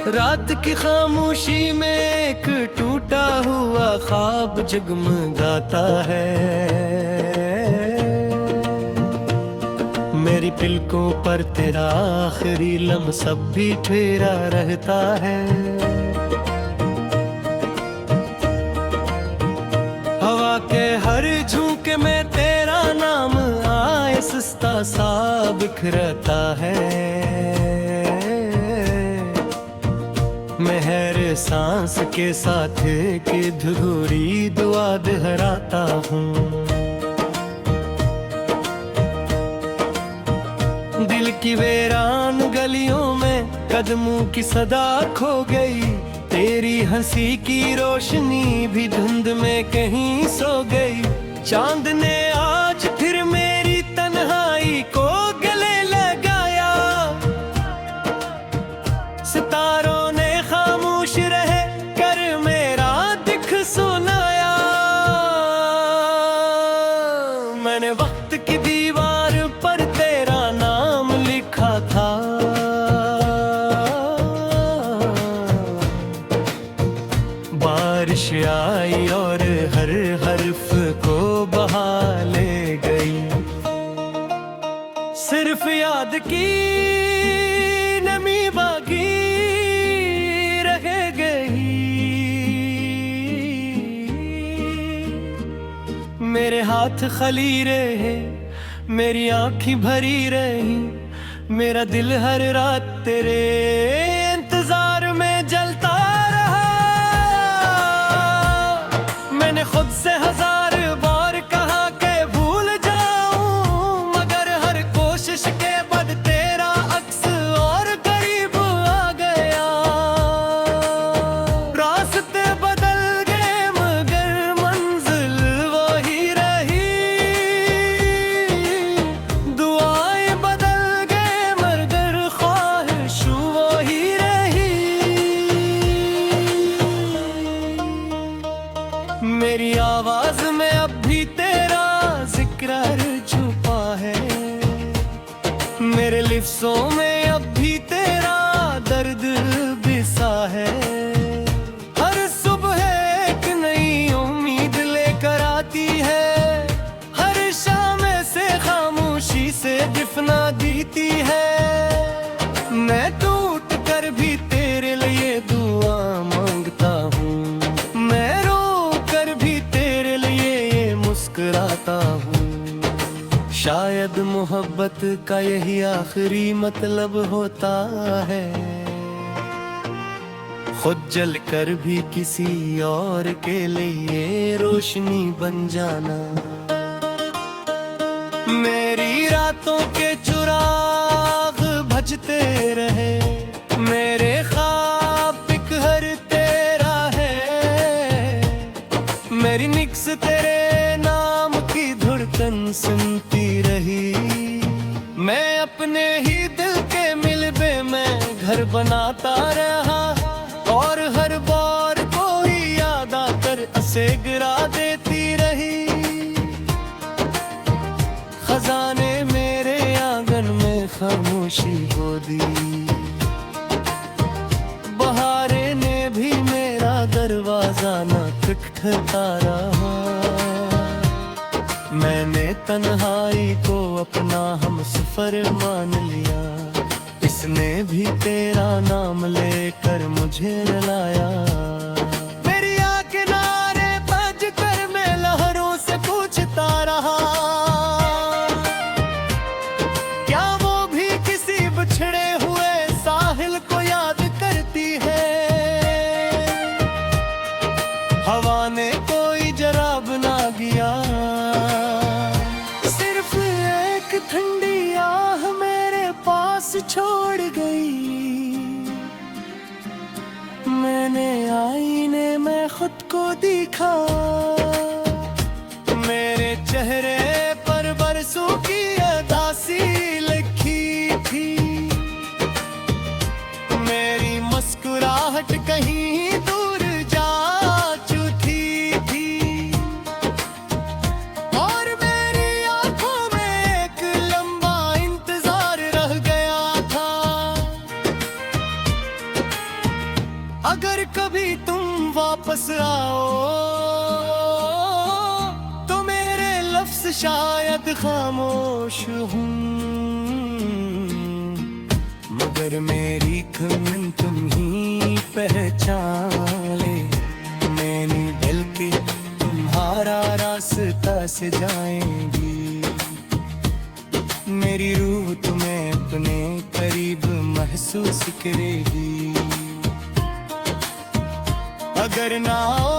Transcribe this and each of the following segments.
रात की खामोशी में एक टूटा हुआ ख्वाब जगमगाता है। मेरी पलकों पर तेरा आखिरी लम्हा सब भी ठहरा रहता है। हवा के हर झोंके में तेरा नाम आहिस्ता सा बिखरता है। मैं हर सांस के साथ की अधूरी दुआ दोहराता हूँ। दिल की वीरान गलियों में कदमों की सदा खो गई। तेरी हंसी की रोशनी भी धुंध में कहीं सो गई। चांद ने आज फिर मेरी तन्हाई को गले लगाया। सितारों ने खामोश रहे कर मेरा दिख सुनाया। मैंने वक्त की दीवार पर तेरा नाम लिखा था। बारिश आई और हर हर्फ को बहा ले गई। सिर्फ याद की नमी बाकी रह गई। मेरे हाथ खली रहे, मेरी आँखें भरी रही। मेरा दिल हर रात तेरे इंतजार में जलता रहा। मैंने खुद से हजार बार कहा कि भूल जाऊं, मगर हर कोशिश के बाद तेरा अक्स और करीब आ गया। रास्ते बदल गए मगर मंजिल वही रही। दुआएं बदल गए मगर ख्वाहिश वही रही। मेरी आवाज में अब भी तेरा जिक्र छुपा है। मेरे लिफ्ज़ों में अब भी तेरा दर्द बिसा है। हर सुबह एक नई उम्मीद लेकर आती है। हर शाम से खामोशी से दिफना देती है। मैं टूट कर भी तेरे लिए दुआ मांगता हूँ। मैं रो कर भी तेरे लिए ये मुस्कुराता हूँ। शायद मोहब्बत का यही आखिरी मतलब होता है। खुद जल कर भी किसी और के लिए रोशनी बन जाना। मेरी रातों के चिराग भजते रहे। मेरे ख्वाब बिखर तेरा है। मेरी निक्स तेरे नाम की धड़कन सुनती रही। मैं अपने ही दिल के मिलबे में घर बनाता रहा। और हर बार कोई याद आकर उसे गिरा देती रही। खजाने मेरे आंगन में खामोशी बो दी। बहारे ने भी मेरा दरवाजा न खटखटाया। मैंने तन्हाई को अपना हमसफर मान लिया। इसने भी तेरा नाम लेकर मुझे रुलाया। मेरी आँख किनारे बज कर मैं लहरों से पूछता रहा। क्या वो भी किसी बिछड़े हुए साहिल को याद करती है। हवा ने कोई जवाब ना दिया। सिर्फ एक ठंडी आह मेरे पास छोड़ गई। मैंने आईने में खुद को देखा। मेरे चेहरे पर बरसों की उदासी लिखी थी। मेरी मुस्कुराहट कहीं दूर जा चुकी थी। और मेरी आंखों में एक लंबा इंतजार रह गया था। वापस आओ। तो मेरे लफ्ज़ शायद खामोश हूँ, मगर मेरी धुन तुम ही पहचान ले। मैंने दिल के तुम्हारा रास्ता से जाएंगी, मेरी रूह तुम्हें अपने करीब महसूस करेगी। अगर ना हो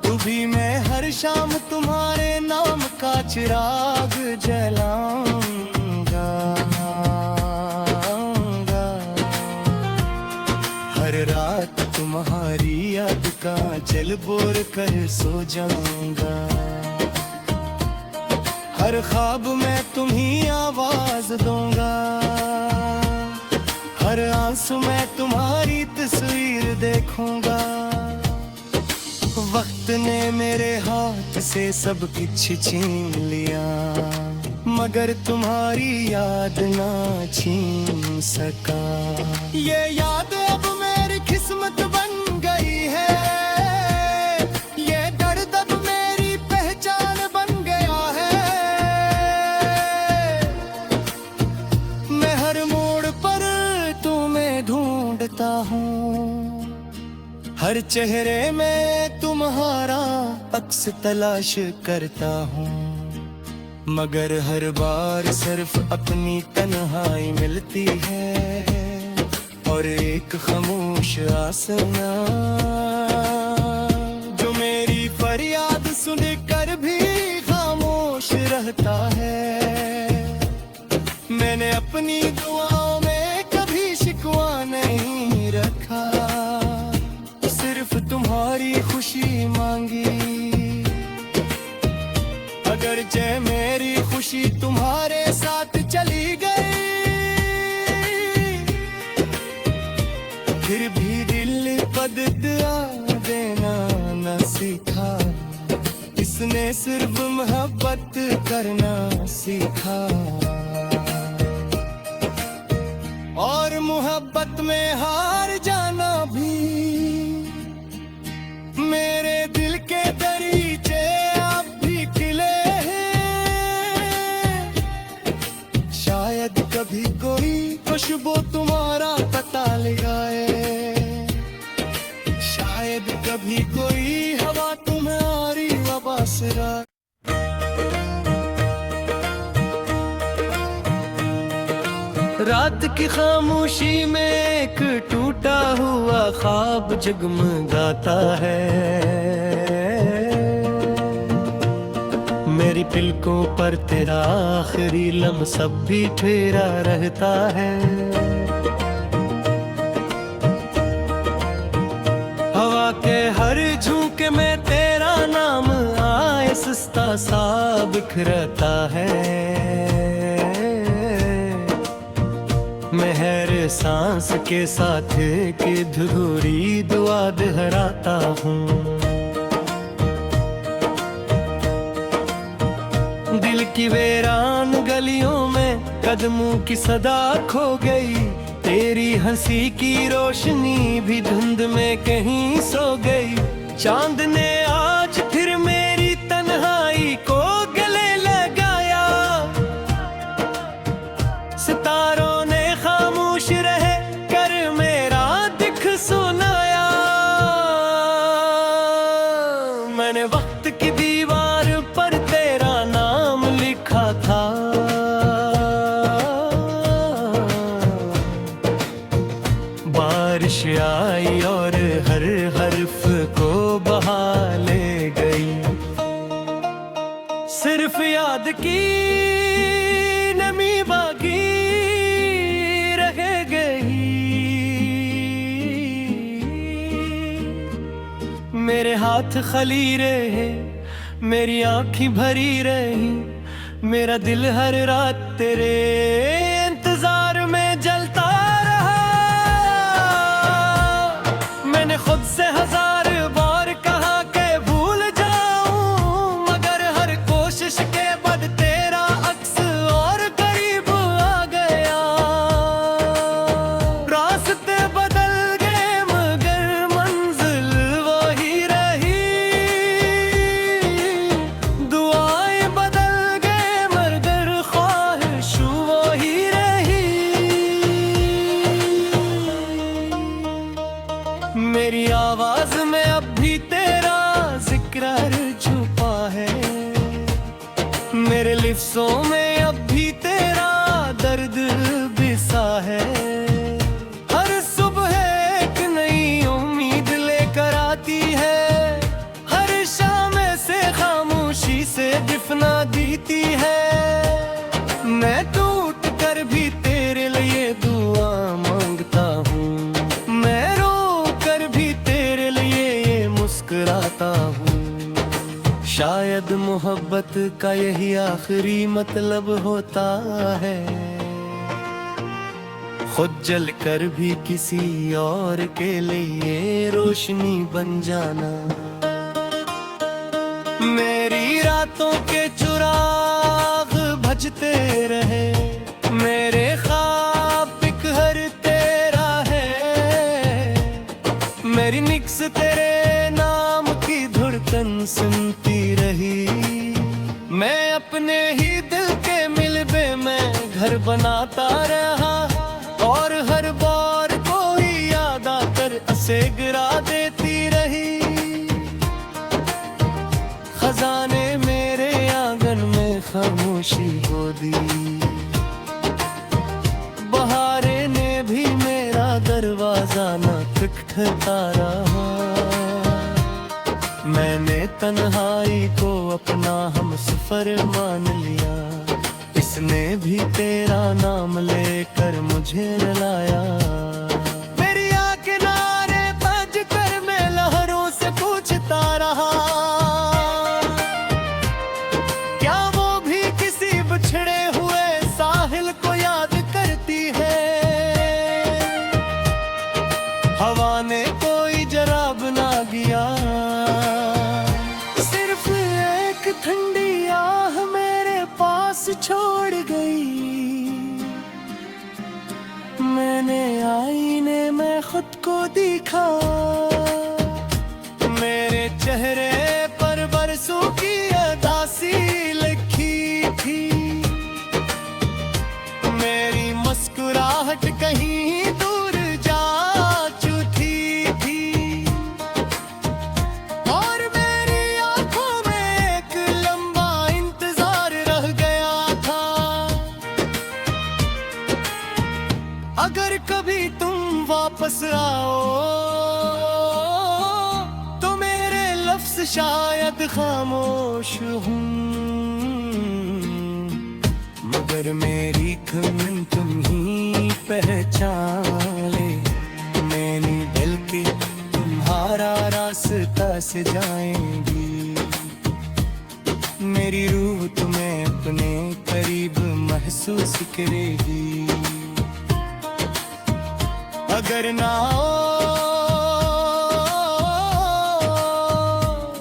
तो भी मैं हर शाम तुम्हारे नाम का चिराग जलाऊंगा। हर रात तुम्हारी याद का जल बोर कर सो जाऊंगा। हर ख्वाब में तुम्ही आवाज दूंगा, हर आंसू में तुम्हारी तस्वीर देखूंगा। वक्त ने मेरे हाथ से सब कुछ छीन लिया, मगर तुम्हारी याद ना छीन सका। ये याद अब मेरी किस्मत बन गई है, ये दर्द अब मेरी पहचान बन गया है। मैं हर मोड़ पर तुम्हें ढूंढता हूँ, हर चेहरे में तुम्हारा अक्स तलाश करता हूँ, मगर हर बार सिर्फ अपनी तन्हाई मिलती है और एक खामोश आसमां जो मेरी फरियाद सुनकर भी खामोश रहता है। मैंने अपनी दुआओं में कभी शिकवा नहीं रखा, सिर्फ तुम्हारी खुशी मांगी। अगर जय मेरी खुशी तुम्हारे साथ चली गई, फिर भी दिल बददुआ देना न सीखा, इसने सिर्फ मोहब्बत करना सीखा। और मोहब्बत में हार जाना भी मेरे दिल के दरीचे अब भी किले हैं। शायद कभी कोई खुशबू तुम्हारा पता लगाए, शायद कभी कोई हवा तुम्हारी वापस रखे। रात की खामोशी में एक टूटा हुआ ख्वाब जगमगाता है, मेरी पलकों पर तेरा आखिरी लम्हा भी ठहरा रहता है। हवा के हर झोंके में तेरा नाम आहिस्ता सा बिखरता है। मैं हर सांस के साथ की धुरी दुआ दोहराता हूँ। दिल की वीरान गलियों में कदमों की सदा खो गई, तेरी हंसी की रोशनी भी धुंध में कहीं सो गई। चांद ने आज फिर मेरी तन्हाई को गले लगाया, सितारों ने खामोश रह कर मेरा दिख सुनाया। मैंने वक्त की दीवार पर तेरा नाम लिखा था, बारिश आई और हर हर्फ को बहा ले गई। सिर्फ याद की नमी बाकी रह गई। मेरे हाथ खली रहे, मेरी आँखें भरी रही, मेरा दिल हर रात तेरे इंतजार में जलता रहा। मैंने खुद से हजार बार कहा कि भूल जाऊं, मगर हर कोशिश के बाद तेरा अक्स और करीब आ गया। रास्ते बदल लिफ्सों में अब भी तेरा दर्द बिसा है। हर सुबह एक नई उम्मीद लेकर आती है, हर शाम से खामोशी से दिफना देती है। मैं टूट कर भी तेरे लिए दुआ मांगता हूँ, मैं रो कर भी तेरे लिए ये मुस्कुराता हूँ। शायद मोहब्बत का यही आखिरी मतलब होता है, खुद जल कर भी किसी और के लिए रोशनी बन जाना। मेरी रातों के चिराग भजते रहे, मेरे ख्वाब एक हर तेरा है। मेरी निक्स तेरे नाम की धड़कन सुनती रही, मैं अपने ही दिल के मिलबे में घर बनाता रहा। और हर बार कोई याद आकर असे गिरा देती रही। खजाने मेरे आंगन में खामोशी खो दी, बहारे ने भी मेरा दरवाजा न खटखटा रहा। मैंने तन्हाई को अपना हमसफर मान लिया, इसने भी तेरा नाम लेकर मुझे रुलाया। मेरी आँख किनारे बज कर मैं लहरों से पूछता रहा, क्या वो भी किसी बिछड़े हुए साहिल को याद करती है। हवा ने कोई जवाब ना दिया, सिर्फ एक ठंडी आह मेरे पास छोड़ गई। मैंने आईने में खुद को देखा, मेरे चेहरे पर बरसों की उदासी लिखी थी। मेरी मुस्कुराहट कहीं दूर जा चुकी थी, और मेरी आंखों में एक लंबा इंतजार रह गया था। अगर कभी तुम वापस आओ तो मेरे लफ्ज़ शायद खामोश हूँ, मगर मेरी धुन तुम ही पहचाने। मैंने दिल की तुम्हारा रास्ता से जाएंगी, मेरी रूह तुम्हें अपने करीब महसूस करेगी। अगर ना हो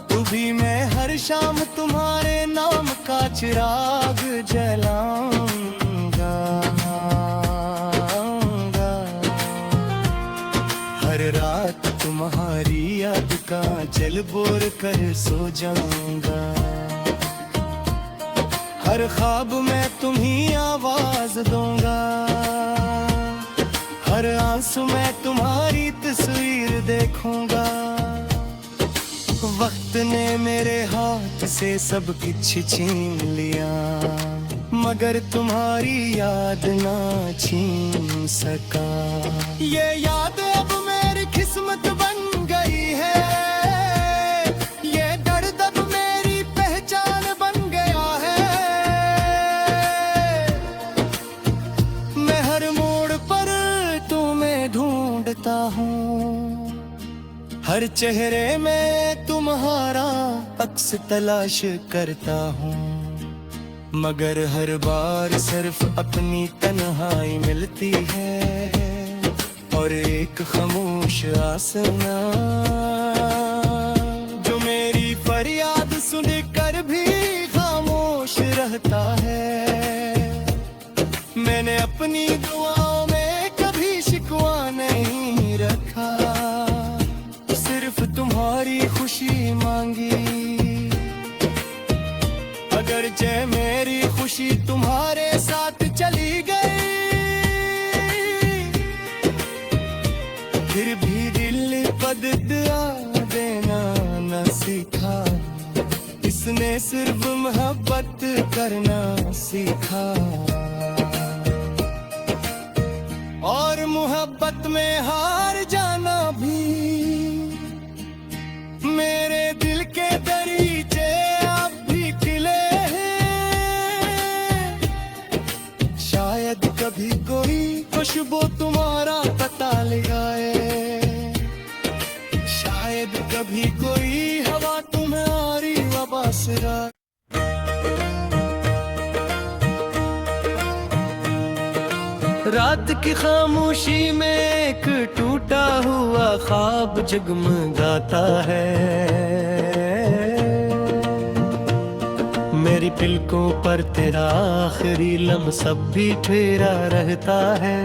तो भी मैं हर शाम तुम्हारे नाम का चिराग जलाऊंगा। हर रात तुम्हारी याद का जल बोर कर सो जाऊंगा। हर ख्वाब में तुम्ही आवाज दूंगा, हर आंसू में तुम्हारी तस्वीर देखूंगा। वक्त ने मेरे हाथ से सब कुछ छीन लिया, मगर तुम्हारी याद ना छीन सका। ये याद अब मेरी किस्मत बन गई है, ये दर्द अब मेरी पहचान बन गया है। मैं हर मोड़ पर तुम्हें ढूंढता हूँ, हर चेहरे में तुम्हारा अक्स तलाश करता हूँ, मगर हर बार सिर्फ अपनी तन्हाई मिलती है और एक खामोश आसमां जो मेरी फरियाद सुनकर भी खामोश रहता है। मैंने अपनी दुआओं में कभी शिकवा नहीं रखा, सिर्फ तुम्हारी खुशी मांगी। अगर जय मेरी खुशी तुम्हारे साथ चली गई, फिर भी दिल बददुआ देना न सीखा। इस उसने सिर्फ मोहब्बत करना सीखा और मोहब्बत में हार जाना भी। मेरे दिल के दरीचे अब भी खिले हैं, शायद कभी कोई खुशबू तुम्हारा पता लगाए, शायद कभी कोई हवा तुम्हारी वबा से रात की खामोशी में एक टूटा हुआ ख्वाब जगमगाता है। मेरी पलकों पर तेरा आखिरी लम्हा भी ठहरा रहता है।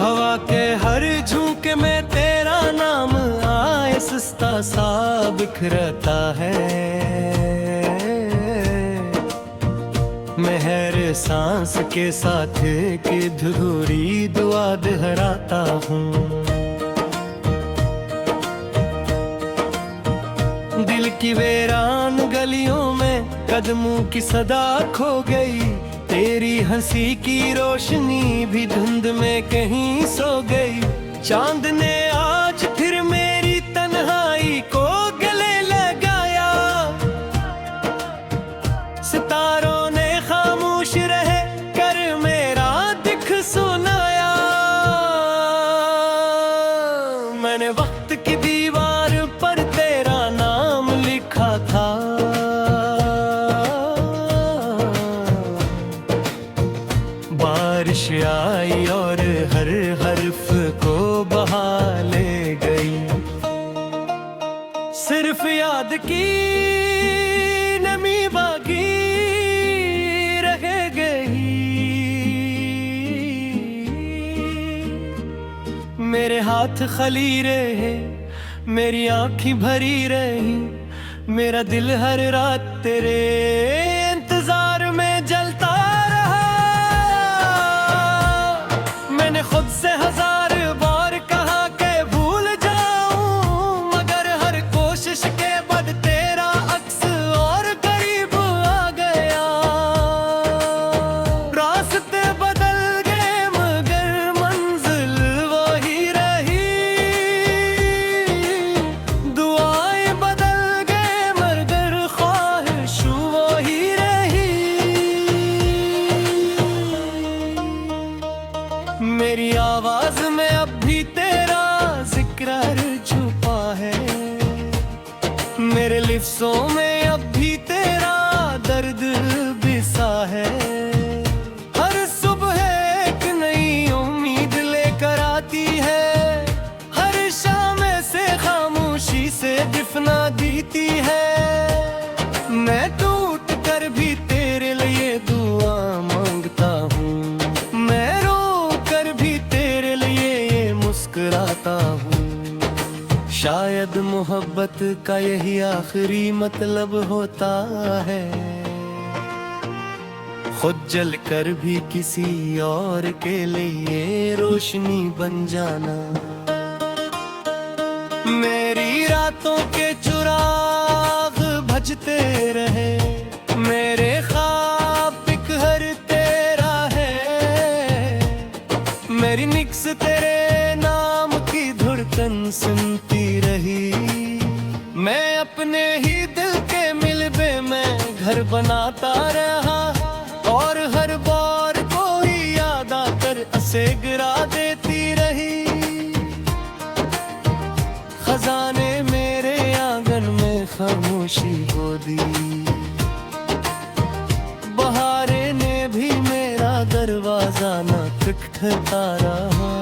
हवा के हर झोंके में तेरा नाम आहिस्ता सा बिखरता है। मैं हर सांस के साथ की धुरी दुआ दोहराता हूँ। दिल की वीरान गलियों में कदमों की सदा खो गई, तेरी हंसी की रोशनी भी धुंध में कहीं सो गई। चांद ने आज फिर मेरी तन्हाई को गले लगाया, सितारों ने खामोश रहे कर मेरा दिख सुनाया। मैंने वक्त की दीवार पर तेरा नाम लिखा था, बारिश आई और हर हर्फ को बहा ले गई। सिर्फ याद की नमी बाकी रह गई। मेरे हाथ खली रहे, मेरी आँखें भरी रही, मेरा दिल हर रात तेरे इंतजार में जलता रहा। मैंने खुद से हजार बार कहा कि भूल जाऊं, मगर हर कोशिश के बाद तेरा अक्स और करीब आ गया। रास्ते बदल गए मगर मंजिल वही रही, दुआएं बदल गए मगर ख्वाहिश वही रही। मेरी आवाज में अब भी तेरा जिक्र छुपा है, मेरे लिफ्ज़ों में अब भी तेरा दर्द बिसा है। हर सुबह एक नई उम्मीद लेकर आती है, हर शाम से खामोशी से दिफना देती है। मैं टूट कर भी तेरे लिए दुआ मांगता हूँ, मैं रो कर भी तेरे लिए ये मुस्कुराता हूँ। शायद मोहब्बत का यही आखिरी मतलब होता है, खुद जल कर भी किसी और के लिए रोशनी बन जाना। मेरी रातों के चिराग भजते रहे, मेरे ख्वाब बिखर तेरा है। मेरी निक्स तेरे नाम की धड़कन सुनती रही, मैं अपने ही दिल के मिलबे में घर बनाता रहा। और हर बार कोई याद आकर असे गिरा देती रही। खजाने मेरे आंगन में खामोशी खो दी, बहारे ने भी मेरा दरवाजा न खटखटा रहा।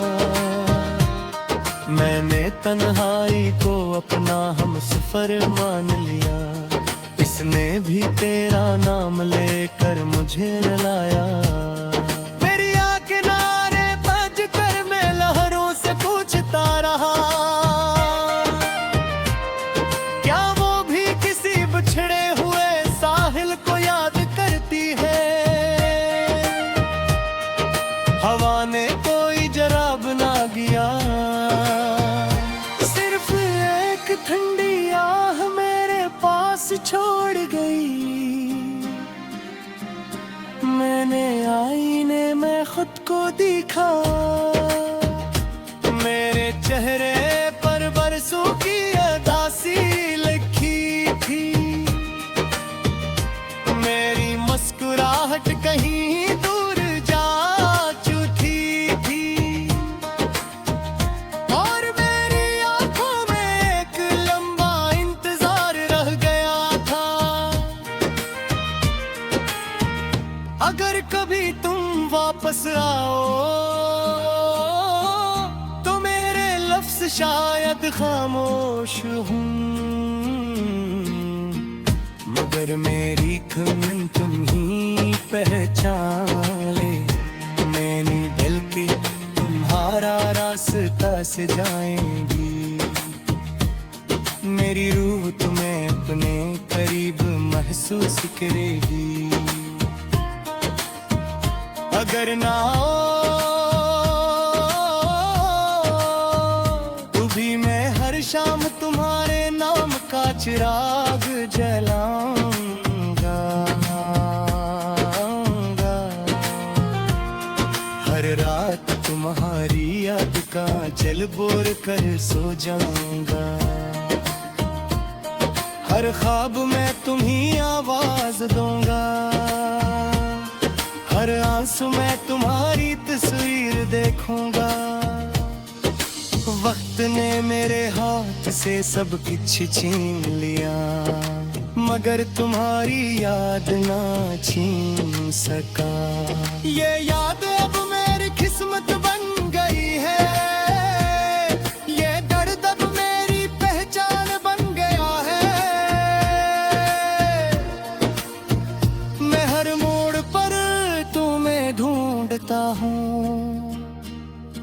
मैंने तन्हाई को अपना हमसफर मान लिया, इसने भी तेरा नाम लेकर मुझे रुलाया। मेरी आँख किनारे बज कर मैं लहरों से पूछता रहा, क्या वो भी किसी बिछड़े हुए साहिल को याद करती है। हवा ने कोई जराब ना किया, सिर्फ एक छोड़ गई। मैंने आईने में खुद को दिखा, मेरे चेहरे पर बरसों की उदासी लिखी थी। मेरी मुस्कुराहट कहीं दूर जा चुकी थी, और मेरी आंखों में एक लंबा इंतजार रह गया था। अगर कभी तुम वापस आओ तो मेरे लफ्ज़ शायद खामोश हूँ, मगर मेरी धुन तुम ही पहचान ले। मैंने दिल पे तुम्हारा रास्ता से जाएंगी, मेरी रूह तुम्हें अपने करीब महसूस करेगी। अगर ना हो तो भी मैं हर शाम तुम्हारे नाम का चिराग जलाऊंगा। हर रात तुम्हारी याद का जल बोर कर सो जाऊंगा। हर ख्वाब में तुम्ही आवाज दूंगा, हर आंसू में तुम्हारी तस्वीर देखूंगा। वक्त ने मेरे हाथ से सब कुछ छीन लिया, मगर तुम्हारी याद ना छीन सका। ये याद अब मेरी किस्मत बन गई है, ये दर्द अब मेरी पहचान बन गया है। मैं हर मोड़ पर तुम्हें ढूंढता हूँ,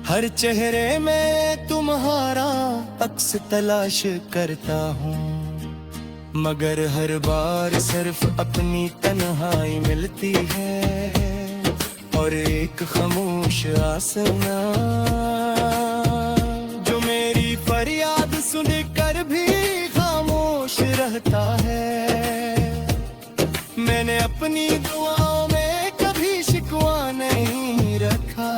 हर चेहरे में तुम्हारा अक्स तलाश करता हूँ, मगर हर बार सिर्फ अपनी तन्हाई मिलती है और एक खामोश आसमां जो मेरी फरियाद सुनकर भी खामोश रहता है। मैंने अपनी दुआओं में कभी शिकवा नहीं रखा,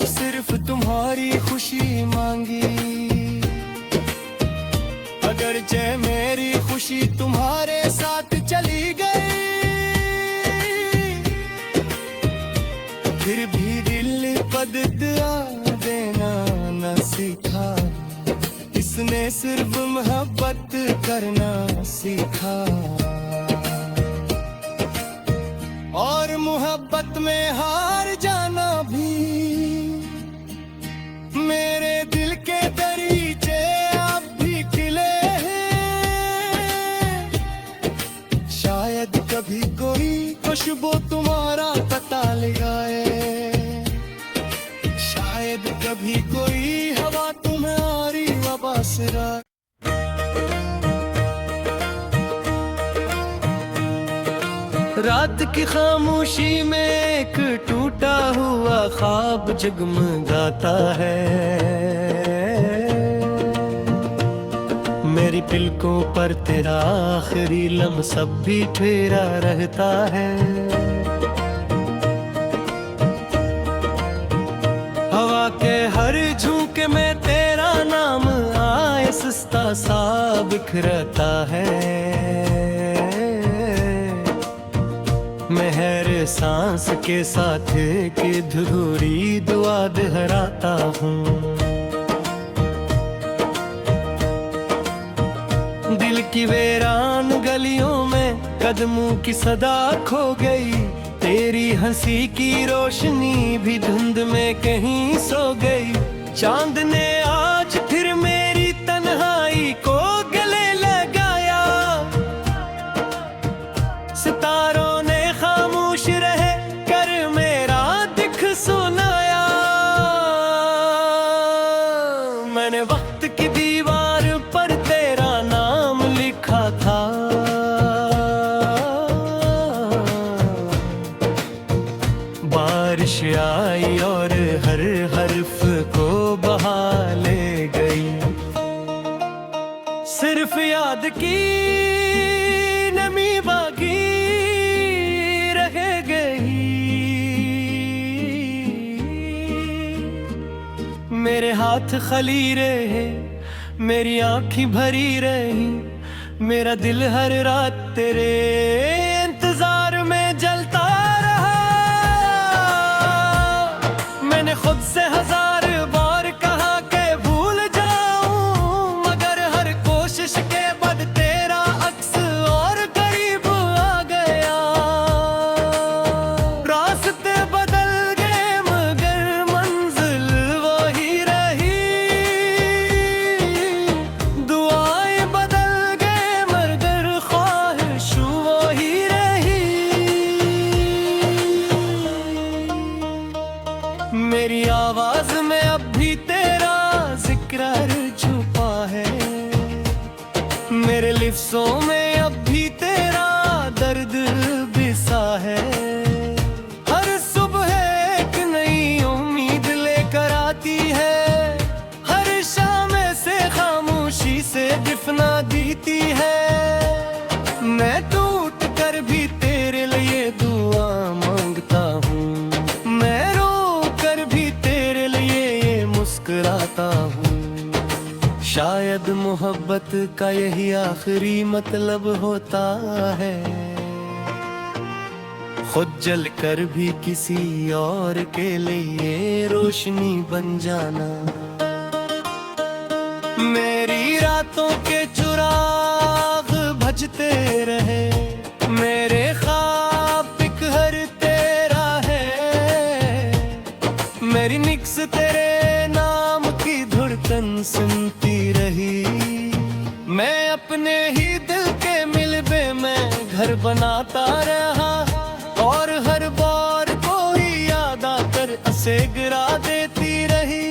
सिर्फ तुम्हारी खुशी मांगी। अगर जय मेरी खुशी तुम्हारे साथ चली गई, फिर भी दिल बदला देना न सीखा, इसने सिर्फ मोहब्बत करना सीखा। और मोहब्बत में हार जाना भी मेरे दिल के दरीचे अब भी खिले हैं। शायद कभी कोई खुशबू तुम्हारा पता लगाए, शायद कभी कोई हवा तुम्हारी वापस आए। रात की खामोशी में एक टूटा हुआ ख्वाब जगमगाता है, मेरी पलकों पर तेरा आखिरी लम्हा भी ठहरा रहता है। हवा के हर झोंके में तेरा नाम आहिस्ता सा बिखरता है, मैं हर सांस के साथ की धुरी दुआ दोहराता हूँ। दिल की वीरान गलियों में कदमों की सदा खो गई, तेरी हंसी की रोशनी भी धुंध में कहीं सो गई। चांद ने आज फिर मेरी तन्हाई को गले लगाया, सितारों ने खामोश रहे कर मेरा दिख सुनाया। मैंने वक्त की दीवार पर तेरा नाम लिखा था, बारिश आई और हर हर्फ को बहा ले गई। सिर्फ याद की हाथ खली रहे, मेरी आँखें भरी रही, मेरा दिल हर रात तेरे इंतजार में जलता रहा। मैंने खुद से हजार बार कहा कि भूल जाऊं, मगर हर कोशिश के बाद तेरा अक्स और करीब आ गया। रास्ते बदल गए मगर मंजिल वही रही, दुआएं बदल गए मगर ख्वाहिश वही रही। मेरी आवाज में अब भी तेरा जिक्र छुपा है, मेरे लिफ्ज़ों में अब भी तेरा दर्द बिसा है। हर सुबह एक नई उम्मीद लेकर आती है, हर शाम से खामोशी से दिफना देती है। मैं टूट कर भी तेरे लिए दुआ मांगता हूँ, मैं रो कर भी तेरे लिए ये मुस्कुराता हूँ। शायद मोहब्बत का यही आखिरी मतलब होता है, खुद जल कर भी किसी और के लिए रोशनी बन जाना। मेरी रातों के चिराग भजते रहे, मेरे ख्वाब बिखर तेरा है, मेरी निक्स तेरे नाम की धड़कन सुनती रही। मैं अपने ही दिल के मिलबे में घर बनाता रहा, और हर बार कोई याद आकर उसे गिरा देती रही।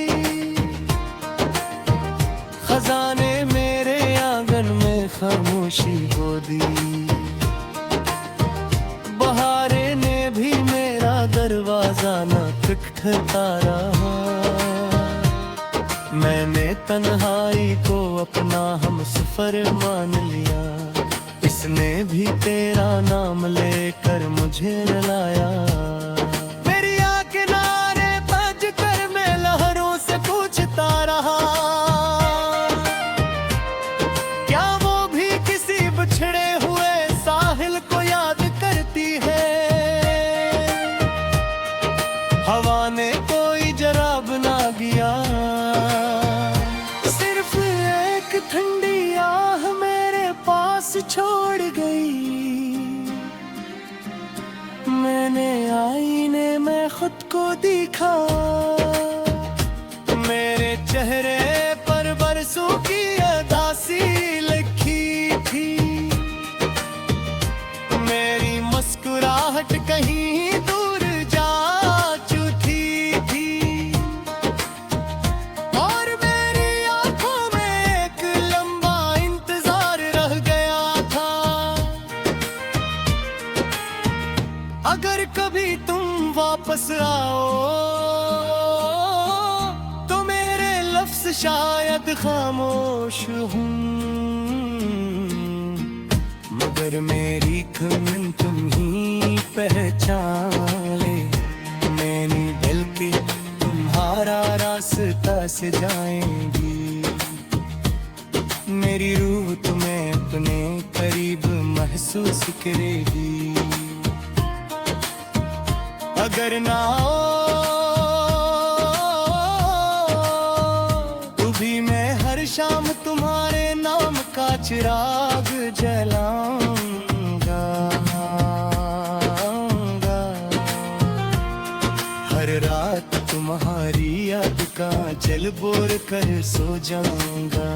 खजाने मेरे आंगन में खामोशी बो दी, बहारे ने भी मेरा दरवाजा न खटखटा रहा। मैंने तन्हाई को अपना हम सफर मान लिया, इसने भी तेरा नाम लेकर मुझे रुलाया। मेरी आँख किनारे बज कर मैं लहरों से पूछता रहा, क्या वो भी किसी बिछड़े हुए साहिल को याद करती है। हवा ने कोई जवाब ना दिया, सिर्फ एक ठंडी आह मेरे पास छोड़ गई। मैंने आईने में खुद को देखा, मेरे चेहरे पर बरसों की उदासी लिखी थी। मेरी मुस्कुराहट कहीं दूर जा चुकी थी, और मेरी आंखों में एक लंबा इंतजार रह गया था। अगर कभी तुम वापस आओ तो मेरे लफ्ज़ शायद खामोश हूँ, मगर मेरी धुन तुम ही पहचाने। मेरी दिल की तुम्हारा रास्ता से जाएंगी, मेरी रूह तुम्हें अपने करीब महसूस करेगी। अगर ना हो तो भी मैं हर शाम तुम्हारे नाम का चिराग जलाऊंगा। हर रात तुम्हारी याद का जल बोर कर सो जाऊंगा।